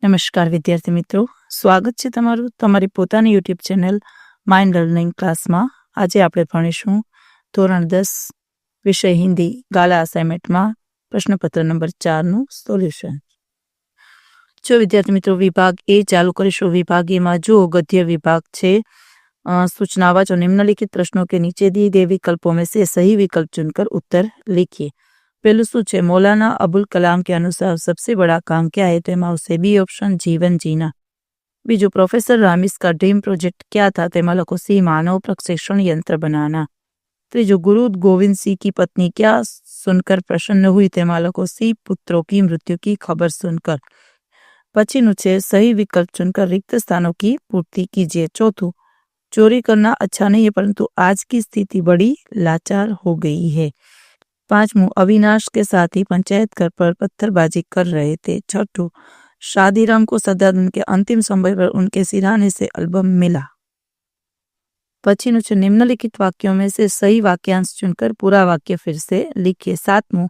નમસ્કાર વિદ્યાર્થી મિત્રો, સ્વાગત છે તમારું તમારી પોતાની યુટ્યુબ ચેનલ માઇન્ડ લર્નિંગ ક્લાસમાં. આજે આપણે ભણીશું ધોરણ 10 વિષય હિન્દી ગાલા અસાઇનમેન્ટમાં પ્રશ્નપત્ર નંબર 4નું સોલ્યુશન. જો વિદ્યાર્થી મિત્રો વિભાગ એ ચાલુ કરીશું. વિભાग એમાં જો गद्य विभाग છે. सूचनावा जो निम्नलिखित प्रश्नों के नीचे दिए गए विकल्पों में से सही विकल्प चुनकर उत्तर लिखिए. पहलू शू है, मौलाना अबुल कलाम के अनुसार सबसे बड़ा काम क्या है? तो एम आवशे बी ऑप्शन जीवन जीना. बीजू, प्रोफेसर रामिस का ड्रीम प्रोजेक्ट क्या था? तो एम लखो सी मानव प्रक्षेपण यंत्र बनाना. तीजू, गुरु गोविंद सिंह की पत्नी क्या सुनकर प्रसन्न हुई? तो एम लखो सी पुत्रों की मृत्यु की खबर सुनकर. पछीनु छे सही विकल्प चुनकर रिक्त स्थानों की पूर्ति कीजिए. चौथू, चोरी करना अच्छा नहीं है परंतु आज की स्थिति बड़ी लाचार हो गई है. पांचवू, अविनाश के साथी पंचायत घर पर पत्थरबाजी कर रहे थे. छठू, शादीराम को सदानंद के अंतिम समय पर उनके सिरहाने से एल्बम मिला. पछीनु छे निम्नलिखित वाक्यों में से सही वाक्यांश चुनकर पूरा वाक्य फिर से लिखिए. सातवू,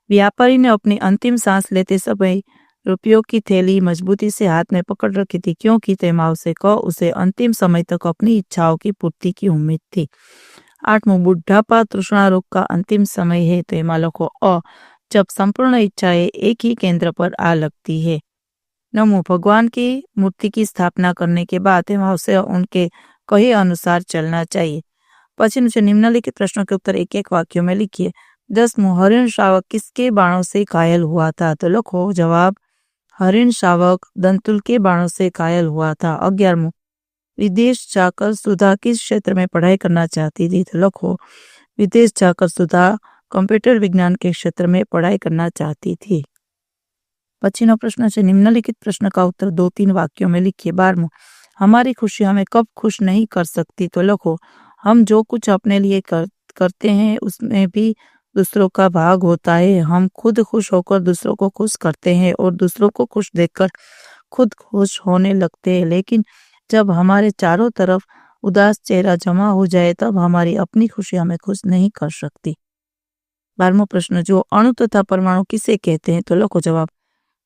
व्यापारी ने अपनी अंतिम सांस लेते समय रुपयों की थैली मजबूती से हाथ में पकड़ रखी थी क्योंकि तेमा उसे उसे अंतिम समय तक अपनी इच्छाओं की पूर्ति की उम्मीद थी. आठवां, बुढ़ापा तृष्णा रोग का अंतिम समय है. तो एमा लखो अ, जब संपूर्ण इच्छाएं एक ही केंद्र पर आ लगती है. नवमू, भगवान की मूर्ति की स्थापना करने के बाद एमा उसे उनके कहे अनुसार चलना चाहिए. पछी नीचे निम्नलिखित प्रश्नों के उत्तर एक एक वाक्यों में लिखिए. 10वां, हरिण शावक किसके बाणों से घायल हुआ था? तो लखो जवाब, हरिण शावक दंतुल के बाणों से घायल हुआ था. 11वां, विदेश जाकर सुधा किस क्षेत्र में पढ़ाई करना चाहती थी? तो लखो विदेश जाकर सुधा कंप्यूटर विज्ञान के क्षेत्र में पढ़ाई करना चाहती थी. पछीनो प्रश्न है, निम्नलिखित प्रश्न का उत्तर 2-3 वाक्यों में लिखिए. 12वां, हमारी खुशी हमें कब खुश नहीं कर सकती? तो लखो हम जो कुछ अपने लिए करते हैं उसमें भी दूसरों का भाग होता है. हम खुद खुश होकर दूसरों को खुश करते हैं और दूसरों को खुश देखकर खुद खुश होने लगते हैं. लेकिन जब हमारे चारों तरफ उदास चेहरा जमा हो जाए तब हमारी अपनी खुशी हमें खुश नहीं कर सकती. 12वां प्रश्न, जो अणु तथा परमाणु किसे कहते हैं? तो लखो जवाब,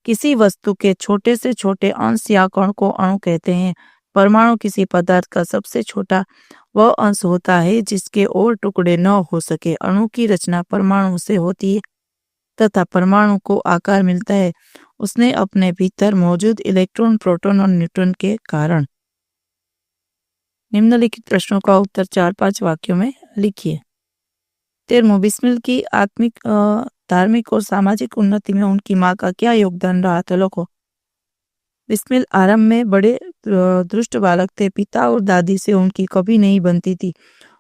किसी वस्तु के छोटे से छोटे अंश या कण को अणु कहते हैं. परमाणु किसी पदार्थ का सबसे छोटा वह अंश होता है जिसके और टुकड़े न हो सके. अणु की रचना परमाणु से होती है तथा परमाणु को आकार मिलता है उसने अपने भीतर मौजूद इलेक्ट्रॉन, प्रोटॉन और न्यूट्रॉन के कारण. निम्नलिखित प्रश्नों का उत्तर 4-5 वाक्यों में लिखिए. 13वां, बिस्मिल की आत्मिक, धार्मिक और सामाजिक उन्नति में उनकी माँ का क्या योगदान रहा? तो लखो बिस्मिल आरंभ में बड़े दुष्ट बालक थे. पिता और दादी से उनकी कभी नहीं बनती थी.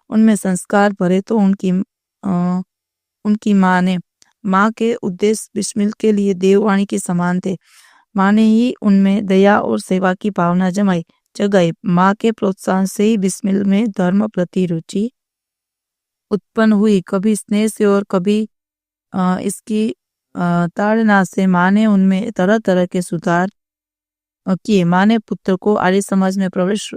उनमें संस्कार भरे तो उनकी माँ के उद्देश्य बिस्मिल के लिए देववाणी के समान थे. माँ ने ही उनमें दया और सेवा की भावना जगाई. माँ के प्रोत्साहन से ही बिस्मिल में धर्म प्रति रुचि उत्पन्न हुई. कभी स्नेह से और कभी इसकी ताड़ना से माँ ने उनमें तरह तरह के सुधार किए. माँ ने पुत्र को आर्य समाज में प्रवेश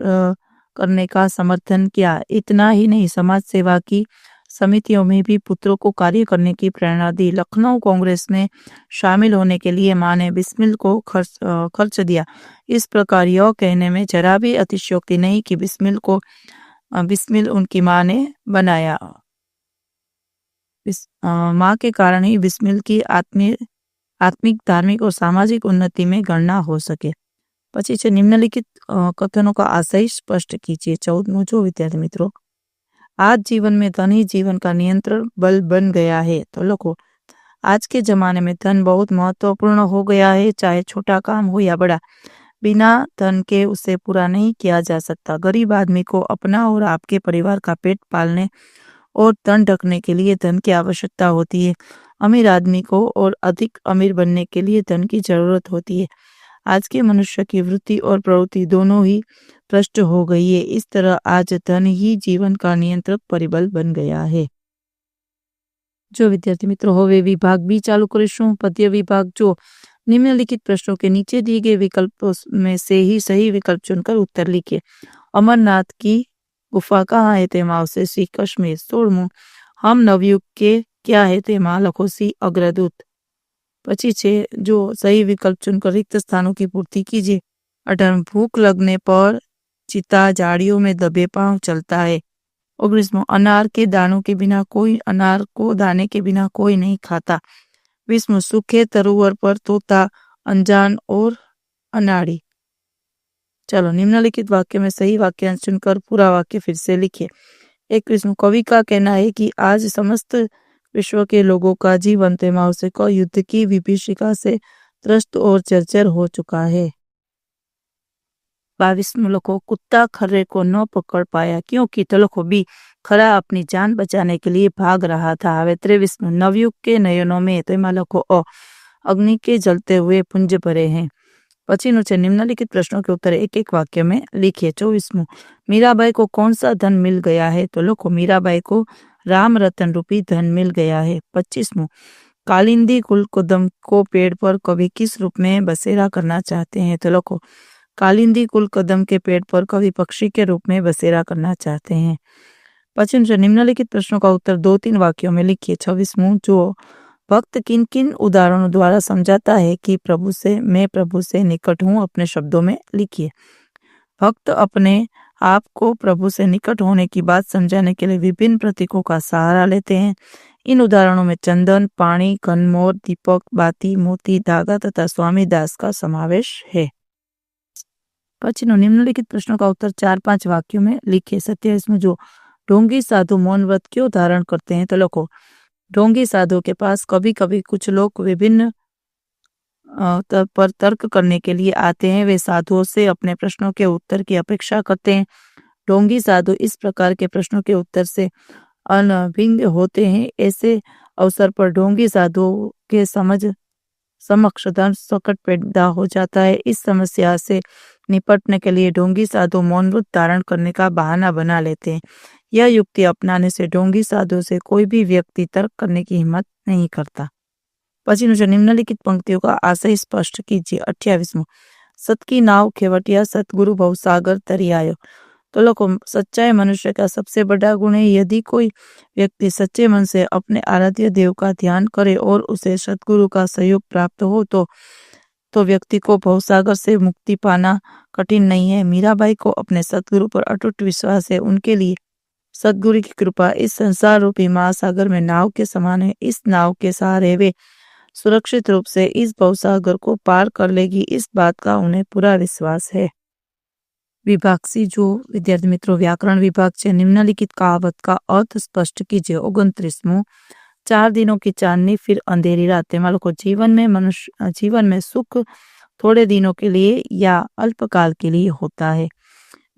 करने का समर्थन किया. इतना ही नहीं, समाज सेवा की समितियों में भी पुत्रों को कार्य करने की प्रेरणा दी. लखनऊ कांग्रेस में शामिल होने के लिए माँ ने बिस्मिल को खर्च दिया. इस प्रकार यह कहने में जरा भी अतिशयोक्ति नहीं कि बिस्मिल उनकी माँ ने बनाया. माँ के कारण ही बिस्मिल की आत्मिक, धार्मिक और सामाजिक उन्नति में गणना हो सके. पछी छे निम्नलिखित कथनों का आशय स्पष्ट कीजिए. 14वां, जो विद्यार्थी मित्रों आज जीवन में धन ही जीवन का नियंत्रण बल बन गया है. तो लखो आज के जमाने में धन बहुत महत्वपूर्ण हो गया है. चाहे छोटा काम हो या बड़ा, बिना धन के उसे पूरा नहीं किया जा सकता. गरीब आदमी को अपना और आपके परिवार का पेट पालने और धन ढकने के लिए धन की आवश्यकता होती है. अमीर आदमी को और अधिक अमीर बनने के लिए धन की जरूरत होती है. आज के मनुष्य की वृत्ति और प्रवृत्ति दोनों ही भ्रष्ट हो गई है. इस तरह आज धन ही जीवन का नियंत्रक परिबल बन गया है. जो विद्यार्थी मित्रों हवे विभाग बी चालू करीशुं. पद्य विभाग, जो निम्नलिखित प्रश्नों के नीचे दिए गए विकल्पों में से ही सही विकल्प चुनकर उत्तर लिखिए. अमरनाथ की गुफा कहाँ है? तेमा आवशे सी कश्मीर. 16वां, हम नवयुग के क्या है? तेमा लखो सी अग्रदूत. पची छे जो सही विकल्प चुनकर रिक्त स्थानों की पूर्ति कीजिए। 18 भूख लगने पर चीता झाड़ियों में दबे पांव चलता है। 19 अनार के दानों के बिना कोई अनार को दाने के बिना कोई नहीं खाता। 20 सूखे तरुवर पर तोता अनजान और अनाड़ी। चलो निम्नलिखित वाक्य में सही वाक्यांश चुनकर पूरा वाक्य फिर से लिखिए। 21 कवि का कहना है कि आज समस्त विश्व के लोगों का जीवन तैमाउसे को युद्ध की विभीषिका से त्रस्त और जर्जर हो चुका है। 22 लोगों कुत्ता खर्रे को न पकड़ पाया क्योंकि तलखो बी खरा अपनी जान बचाने के लिए भाग रहा था। हवे 23 नवयुग के नयनों में तेमा लखो अग्नि के जलते हुए पुंज भरे हैं। पछीनु छे निम्नलिखित प्रश्नों के उत्तर एक एक वाक्य में लिखिए। 24 मीराबाई को कौन सा धन मिल गया है? तो लोगों मीराबाई को राम रतन रूपी धन मिल गया है। 25 कालिंदी कुलकदम को पेड़ पर कवि किस रूप में बसेरा करना चाहते हैं? तो लोगों कालिंदी कुलकदम के पेड़ पर कवि पक्षी के रूप में बसेरा करना चाहते हैं। 25 निम्नलिखित प्रश्नों का उत्तर 2-3 वाक्यों में लिखिए। 26 जो भक्त किन किन उदाहरणों द्वारा समझाता है कि मैं प्रभु से निकट हूँ? अपने शब्दों में लिखिए। भक्त अपने आप को प्रभु से निकट होने की बात समझाने के लिए विभिन्न प्रतीकों का सहारा लेते हैं। इन उदाहरणों में चंदन, पानी, कनमोर, दीपक, बाती, मोती, धागा तथा स्वामी दास का समावेश है। पछीनो निम्नलिखित प्रश्नों का उत्तर 4-5 वाक्यों में लिखिए। 27 जो ढोंगी साधु मौन व्रत क्यों धारण करते हैं? तो लोगों ढोंगी साधु के पास कभी कभी कुछ लोग विभिन्न पर तर्क करने के लिए आते हैं। वे साधुओं से अपने प्रश्नों के उत्तर की अपेक्षा करते हैं। ढोंगी साधु इस प्रकार के प्रश्नों के उत्तर से अनभिज्ञ होते हैं। ऐसे अवसर पर ढोंगी साधुओं के समक्ष धर्म संकट पैदा हो जाता है। इस समस्या से निपटने के लिए ढोंगी साधु मौन व्रत धारण करने का बहाना बना लेते हैं। यह युक्ति अपनाने से ढोंगी साधु से कोई भी व्यक्ति तर्क करने की हिम्मत नहीं करता। पछीनु निम्नलिखित पंक्तियों का आशय स्पष्ट कीजिए। 28 सत की नाव खेवटिया सतगुरु भवसागर तरी आयो। तो लोगों सच्चाई मनुष्य का सबसे बड़ा गुण है। यदि कोई व्यक्ति सच्चे मन से अपने आराध्य देव का ध्यान करे और उसे सतगुरु का सहयोग प्राप्त हो तो व्यक्ति को भवसागर से मुक्ति पाना कठिन नहीं है। मीराबाई को अपने सतगुरु पर अटूट विश्वास है। उनके लिए सतगुरु की कृपा इस संसार रूपी महासागर में नाव के समान है। इस नाव के सहारे वे सुरक्षित रूप से इस भवसागर को पार कर लेगी, इस बात का उन्हें पूरा विश्वास है। विभाग सी जो विद्यार्थी मित्रों व्याकरण विभाग से निम्नलिखित कहावत का अर्थ स्पष्ट कीजिए। 29 4 दिनों की चांदनी फिर अंधेरी रात। मानो को जीवन में सुख थोड़े दिनों के लिए या अल्पकाल के लिए होता है।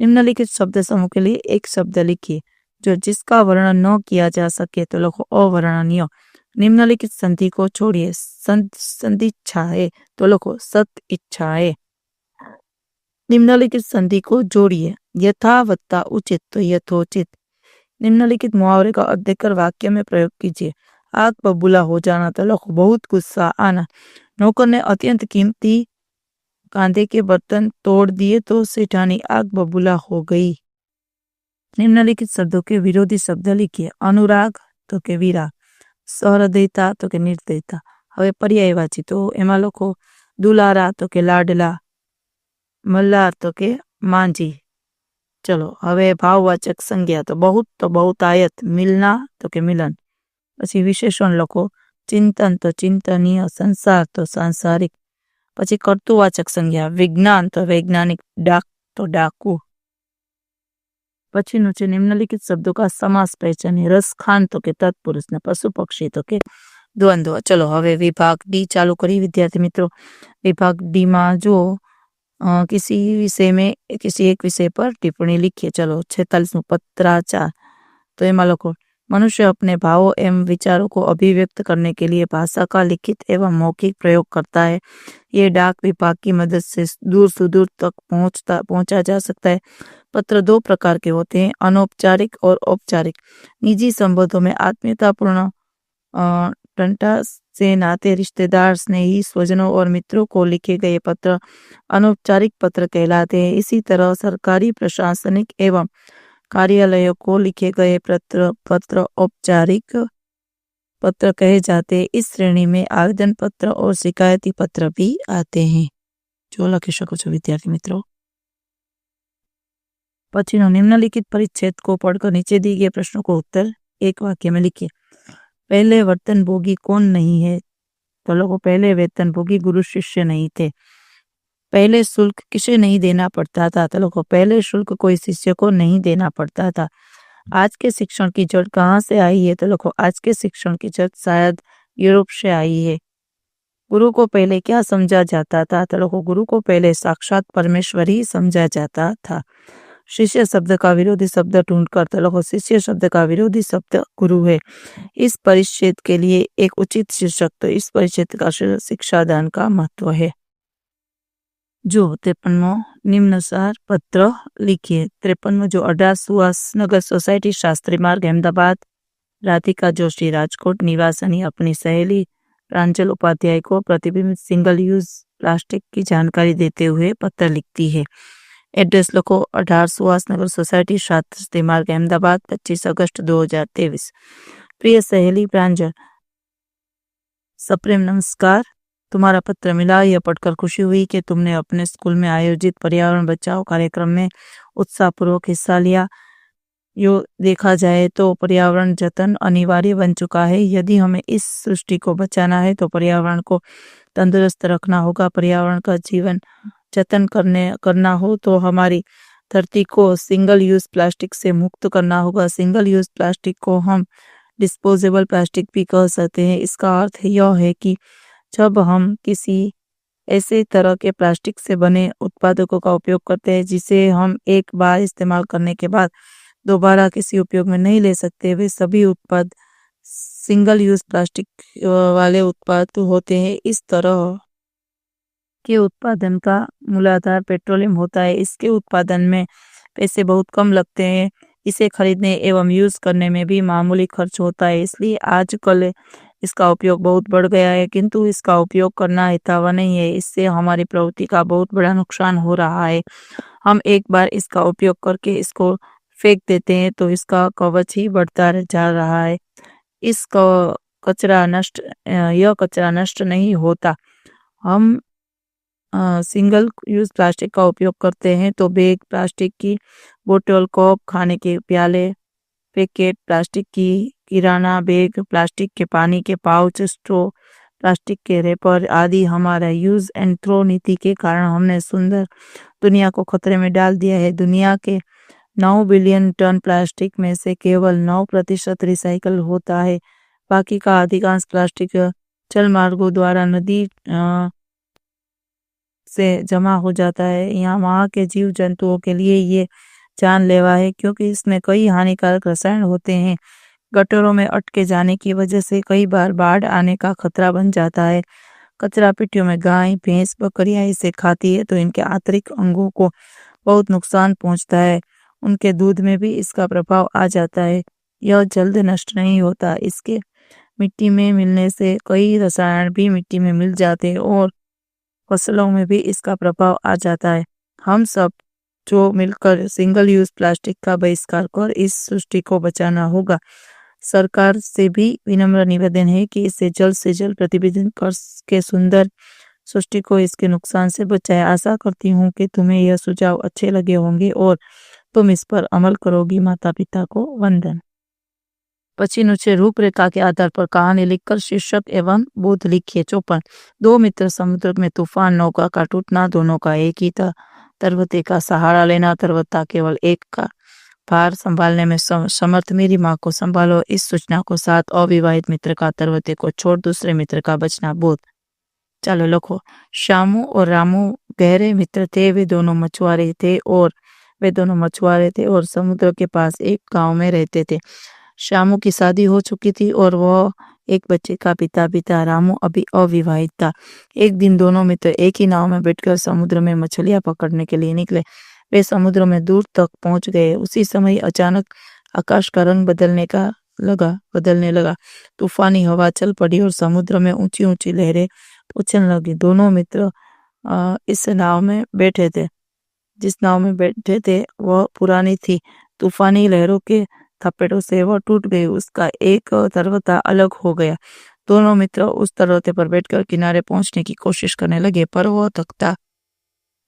निम्नलिखित शब्द समूह के लिए एक शब्द लिखिए जो जिसका वर्णन न किया जा सके तो लिखो अवर्णनीय। निम्नलिखित संधि को छोड़िए। संधि इच्छा है तो लिखो सत इच्छा है। निम्नलिखित संधि को जोड़िए। यथावत्ता उचित तो यथोचित। निम्नलिखित मुहावरे का अर्थ देकर वाक्य में प्रयोग कीजिए। आग बबूला हो जाना तो लिखो बहुत गुस्सा आना। नौकर ने अत्यंत कीमती कांधे के बर्तन तोड़ दिए तो सेठानी आग बबूला हो गई। निम्नलिखित शब्दों के विरोधी शब्द लिखिए। अनुराग तो के विराग, सहृदयता तो के निर्दयता। हवे पर्यायवाची तो एमा लखो दुलारा तो के लाडला, मल्हार तो के मांझी। चलो हवे भाववाचक संज्ञा तो बहुतायत, मिलना तो के मिलन। पछी विशेषण लखो चिंतन तो चिंतनीय, संसार तो सांसारिक। पछी कर्तुवाचक संज्ञा विज्ञान तो वैज्ञानिक, डाक तो डाकू। पछी नीचे निम्नलिखित शब्दों का समास पहचानिए। रस खान तो के तत्पुरुष ने, पशु पक्षी तो के द्वंद्व। चलो हवे विभाग डी चालू करी विद्यार्थी मित्रों। विभाग डी में जो किसी एक विषय पर टिप्पणी लिखिए। चलो 46 पत्राचार तो एमा लखो मनुष्य अपने भावों एवं विचारों को अभिव्यक्त करने के लिए भाषा का लिखित एवं मौखिक प्रयोग करता है। ये डाक विभाग की मदद से दूर सुदूर तक पहुंचा जा सकता है। पत्र 2 प्रकार के होते हैं, अनौपचारिक और औपचारिक। निजी संबंधों में आत्मीयतापूर्ण टंटा से नाते रिश्तेदार, स्नेही, स्वजनों और मित्रों को लिखे गए पत्र अनौपचारिक पत्र कहलाते हैं। इसी तरह सरकारी, प्रशासनिक एवं कार्यालयों को लिखे गए पत्र औपचारिक पत्र कहे जाते हैं। इस श्रेणी में आवेदन पत्र और शिकायती पत्र भी आते हैं। जो लखी शको छो विद्यार्थी मित्रों। पछीनो निम्नलिखित परिच्छेद को पढ़कर नीचे दिए गए प्रश्नों को उत्तर एक वाक्य में लिखिए। पहले वेतनभोगी कौन नहीं है? तो लोगों, पहले वेतनभोगी गुरु शिष्य नहीं थे। पहले शुल्क किसे नहीं देना पड़ता था? तो लोगों, पहले शुल्क कोई शिष्य को नहीं देना पड़ता था। आज के शिक्षण की जड़ कहाँ से आई है? तो लोगों, आज के शिक्षण की जड़ शायद यूरोप से आई है। गुरु को पहले क्या समझा जाता था? तो लोगों, गुरु को पहले साक्षात परमेश्वर ही समझा जाता था। शिष्य शब्द का विरोधी शब्द ढूंढकर, तो लोगों, शिष्य शब्द का विरोधी शब्द गुरु है। इस परिच्छेद के लिए एक उचित शीर्षक, तो इस परिच्छेद का शिक्षादान का महत्व है। जो 53वां निम्नानुसार पत्र लिखिए। 53वां जो 18 सुहास नगर सोसायटी शास्त्री मार्ग अहमदाबाद, राधिका जोशी राजकोट निवासनी अपनी सहेली प्रांजल उपाध्याय को प्रतिबिंबित सिंगल यूज प्लास्टिक की जानकारी देते हुए पत्र लिखती है। एड्रेस लिखो 18 सुहास नगर सोसायटी शास्त्री मार्ग अहमदाबाद 25 अगस्त 2023। प्रिय सहेली प्रांजल, सप्रेम नमस्कार। तुम्हारा पत्र मिला, यह पढ़कर खुशी हुई कि तुमने अपने स्कूल में आयोजित पर्यावरण बचाओ कार्यक्रम में उत्साहपूर्वक हिस्सा लिया। यो देखा जाए तो पर्यावरण जतन अनिवार्य बन चुका है। यदि हमें इस सृष्टि को बचाना है तो पर्यावरण को तंदुरुस्त रखना होगा। पर्यावरण का जीवन जतन करना हो तो हमारी धरती को सिंगल यूज प्लास्टिक से मुक्त करना होगा। सिंगल यूज प्लास्टिक को हम डिस्पोजेबल प्लास्टिक भी कह सकते हैं। इसका अर्थ यह है कि जब हम किसी ऐसे तरह के प्लास्टिक से बने उत्पादकों का उपयोग करते हैं जिसे हम एक बार इस्तेमाल करने के बाद दोबारा किसी उपयोग में नहीं ले सकते, वे सभी उत्पाद सिंगल यूज प्लास्टिक वाले उत्पाद होते हैं। इस तरह के उत्पादन का मूलाधार पेट्रोलियम होता है। इसके उत्पादन में पैसे बहुत कम लगते हैं। इसे खरीदने एवं यूज करने में भी मामूली खर्च होता है। इसलिए आजकल इसका उपयोग बहुत बढ़ गया है, किंतु इसका उपयोग करना हितावह नहीं है। इससे हमारी प्रवृत्ति का बहुत बड़ा नुकसान हो रहा है। हम एक बार इसका उपयोग करके इसको फेंक देते हैं तो इसका कवच ही बढ़ता जा रहा है। यह कचरा नष्ट नहीं होता। हम सिंगल यूज प्लास्टिक का उपयोग करते हैं तो बैग, प्लास्टिक की बोतल, कप, खाने के प्याले, पैकेट, प्लास्टिक की किराना बैग, प्लास्टिक के पानी के पाउच, स्ट्रॉ, प्लास्टिक के रैपर आदि हमारा यूज एंड थ्रो नीति के कारण हमने सुंदर दुनिया को खतरे में डाल दिया है। दुनिया के 9 बिलियन टन प्लास्टिक में से केवल 9% रिसाइकल होता है। बाकी का अधिकांश प्लास्टिक जल मार्गों द्वारा नदी से जमा हो जाता है। यहाँ वहाँ के जीव जंतुओं के लिए ये जानलेवा है क्योंकि इसमें कई हानिकारक रसायन होते हैं। गटरों में अटके जाने की वजह से कई बार बाढ़ आने का खतरा बन जाता है। कचरा पेटियों में गाय, भैंस, बकरियां इसे खाती है तो इनके आंतरिक अंगों को बहुत नुकसान पहुंचता है। उनके दूध में भी इसका प्रभाव आ जाता है। यह जल्द नष्ट नहीं होता। इसके मिट्टी में मिलने से कई रसायन भी मिट्टी में मिल जाते हैं और फसलों में भी इसका प्रभाव आ जाता है। हम सब जो मिलकर सिंगल यूज प्लास्टिक का बहिष्कार कर इस सृष्टि को बचाना होगा। सरकार से भी विनम्र निवेदन है कि इसे जल्द से जल्द प्रतिबंधित कर के सुंदर सृष्टि को इसके नुकसान से बचाए। आशा करती हूँ कि तुम्हें यह सुझाव अच्छे लगे होंगे और तुम इस पर अमल करोगी। माता पिता को वंदन। पछीनु छे रूपरेखा के आधार पर कहानी लिखकर शीर्षक एवं बोध लिखिए। 54 दो मित्र समुद्र में तूफान, नौका का टूटना, दोनों का एक ही था। तरवते का सहारा लेना, तरवता केवल एक का भार संभालने में समर्थ, मेरी माँ को संभालो। इस सूचना को साथ अविवाहित मित्र का तरवते को छोड़ दूसरे मित्र का बचना। बोध। चलो लिखो। श्यामू और रामू गहरे मित्र थे। वे दोनों मछुआरे थे और समुद्र के पास एक गांव में रहते थे। श्यामू की शादी हो चुकी थी और वह एक बच्चे का पिता भी था। रामू अभी अविवाहित था। एक दिन दोनों मित्र एक ही नाव में बैठकर समुद्र में मछलियां पकड़ने के लिए निकले। वे समुद्र में दूर तक पहुंच गए। उसी समय अचानक आकाश का रंग बदलने लगा। तूफानी हवा चल पड़ी और समुद्र में ऊंची ऊंची लहरें उछलने लगी। दोनों मित्र इस नाव में बैठे थे। जिस नाव में बैठे थे वह पुरानी थी। तूफानी लहरों के थपेड़ों से वह टूट गई। उसका एक तरवता अलग हो गया। दोनों मित्र उस तरवते पर बैठकर किनारे पहुंचने की कोशिश करने लगे, पर वह तख्ता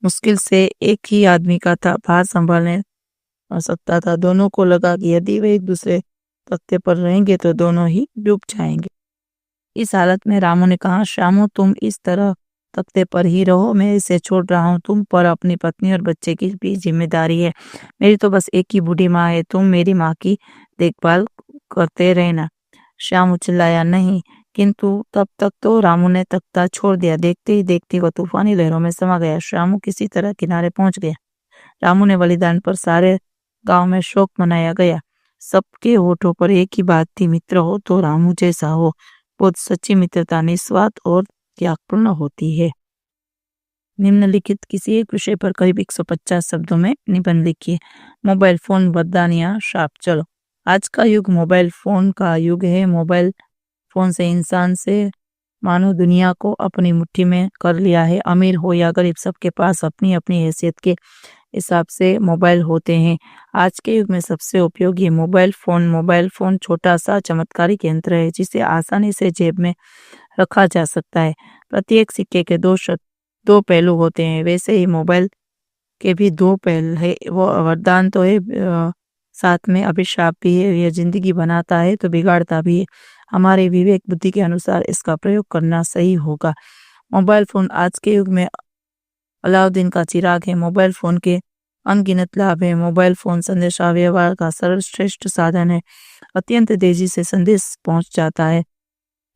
मुश्किल से एक ही आदमी का था, भार संभालने सकता था। दोनों को लगा कि यदि वे एक दूसरे तख्ते पर रहेंगे तो दोनों ही डूब जाएंगे। इस हालत में रामू ने कहा, श्यामू तुम इस तरह तख्ते पर ही रहो, मैं इसे छोड़ रहा हूँ। तुम पर अपनी पत्नी और बच्चे की भी जिम्मेदारी है। मेरी तो बस एक ही बूढ़ी माँ है, तुम मेरी माँ की देखभाल करते रहना। श्यामू चिल्लाया, नहीं। किंतु तब तक तो रामू ने तख्ता छोड़ दिया। देखते ही देखते वह तूफानी लहरों में समा गया। श्यामू किसी तरह किनारे पहुंच गया। रामू ने बलिदान पर सारे गांव में शोक मनाया गया। सबके होठों पर एक ही बात थी, मित्र हो तो रामू जैसा हो। बहुत सच्ची मित्रता निस्वार्थ और त्यागपूर्ण होती है। निम्नलिखित किसी एक विषय पर करीब 150 शब्दों में निबंध लिखिए। मोबाइल फोन वरदान या शाप। चलो, आज का युग मोबाइल फोन का युग है। मोबाइल फोन से इंसान से मानो दुनिया को अपनी मुट्ठी में कर लिया है। अमीर हो या गरीब, सबके पास अपनी अपनी हैसियत के हिसाब से मोबाइल होते हैं। आज के युग में सबसे उपयोगी मोबाइल फोन छोटा सा चमत्कारिक यंत्र है जिसे आसानी से जेब में रखा जा सकता है। प्रत्येक सिक्के के दो पहलू होते हैं, वैसे ही मोबाइल के भी दो पहलू है। वो वरदान तो है, साथ में अभिशाप भी है। यह जिंदगी बनाता है तो बिगाड़ता भी है। हमारे विवेक बुद्धि के अनुसार इसका प्रयोग करना सही होगा। मोबाइल फोन आज के युग में अलाउद्दीन का चिराग है। मोबाइल फोन के अनगिनत लाभ है। मोबाइल फोन संदेशा व्यवहार का सरल श्रेष्ठ साधन है। अत्यंत तेजी से संदेश पहुंच जाता है।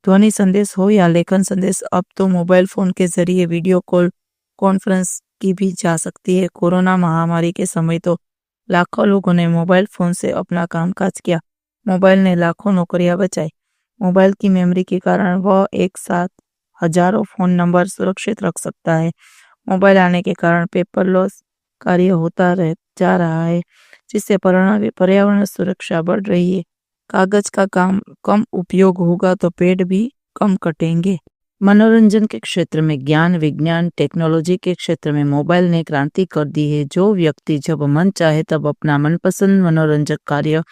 ध्वनि संदेश हो या लेखन संदेश, अब तो मोबाइल फोन के जरिए वीडियो कॉल कॉन्फ्रेंस की भी जा सकती है। कोरोना महामारी के समय तो लाखों लोगों ने मोबाइल फोन से अपना कामकाज किया। मोबाइल ने लाखों नौकरियां बचाई। मोबाइल की मेमोरी के कारण वह एक साथ हजारों फोन नंबर सुरक्षित रख सकता है। मोबाइल आने के कारण पेपरलेस कार्य होता जा रहा है, जिससे पर्यावरण सुरक्षा बढ़ रही है। कागज का काम कम उपयोग होगा तो पेड़ भी कम कटेंगे। मनोरंजन के क्षेत्र में, ज्ञान विज्ञान टेक्नोलॉजी के क्षेत्र में मोबाइल ने क्रांति कर दी है। जो व्यक्ति जब मन चाहे तब अपना मनपसंद मनोरंजक कार्य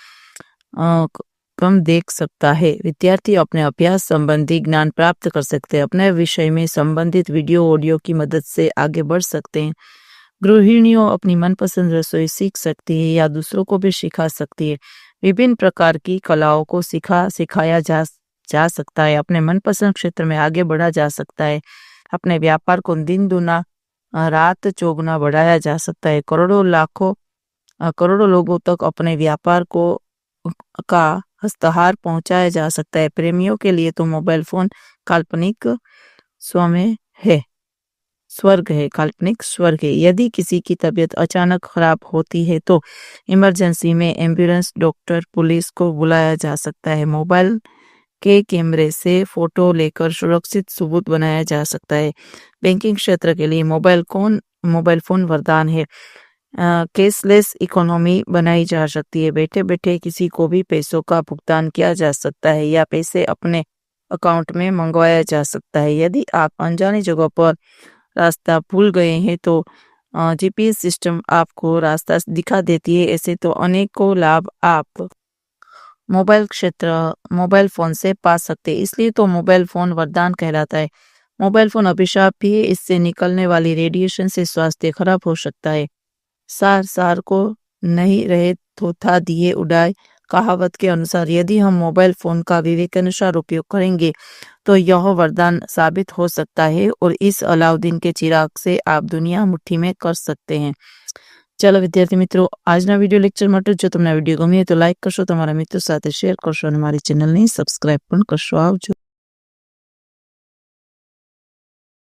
कम देख सकता है। विद्यार्थी अपने अभ्यास संबंधी ज्ञान प्राप्त कर सकते हैं। अपने विषय में संबंधित वीडियो ऑडियो की मदद से आगे बढ़ सकते हैं। गृहिणियों अपनी मनपसंद रसोई सीख सकती है या दूसरों को भी सिखा सकती है। विभिन्न प्रकार की कलाओं को सिखाया जा सकता है। अपने मनपसंद क्षेत्र में आगे बढ़ा जा सकता है। अपने व्यापार को दिन दूना रात चौगुना बढ़ाया जा सकता है। करोड़ों लोगों तक अपने व्यापार का हस्तहार पहुंचाया जा सकता है। प्रेमियों के लिए तो मोबाइल फोन काल्पनिक काल्पनिक स्वर्ग है। यदि किसी की तबीयत अचानक खराब होती है तो इमरजेंसी में एम्बुलेंस, डॉक्टर, पुलिस को बुलाया जा सकता है। मोबाइल के कैमरे से फोटो लेकर सुरक्षित सबूत बनाया जा सकता है। बैंकिंग क्षेत्र के लिए मोबाइल फोन वरदान है। कैशलेस इकोनॉमी बनाई जा सकती है। बैठे बैठे किसी को भी पैसों का भुगतान किया जा सकता है या पैसे अपने अकाउंट में मंगवाया जा सकता है। यदि आप अनजानी जगह पर रास्ता भूल गए हैं तो जीपीएस सिस्टम आपको रास्ता दिखा देती है। ऐसे तो अनेकों लाभ आप मोबाइल फोन से पा सकते हैं। इसलिए तो मोबाइल फोन वरदान कहलाता है। मोबाइल फोन अभिशाप भी है। इससे निकलने वाली रेडिएशन से स्वास्थ्य खराब हो सकता है। सार को नहीं रहे थोथा दिए उड़ाए कहावत के अनुसार यदि हम मोबाइल फोन का विवेकानुसार उपयोग करेंगे तो यह वरदान साबित हो सकता है और इस अलाउद्दीन के चिराग से आप दुनिया मुट्ठी में कर सकते हैं। चलो विद्यार्थी मित्रों, આજના વિડીયો લેક્ચર માટે જો તમને વિડીયો ગમ્યો તો લાઈક કરશો, તમારા મિત્રો સાથે શેર કરશો અને મારી ચેનલને સબસ્ક્રાઇબ પણ કરશો। આવજો।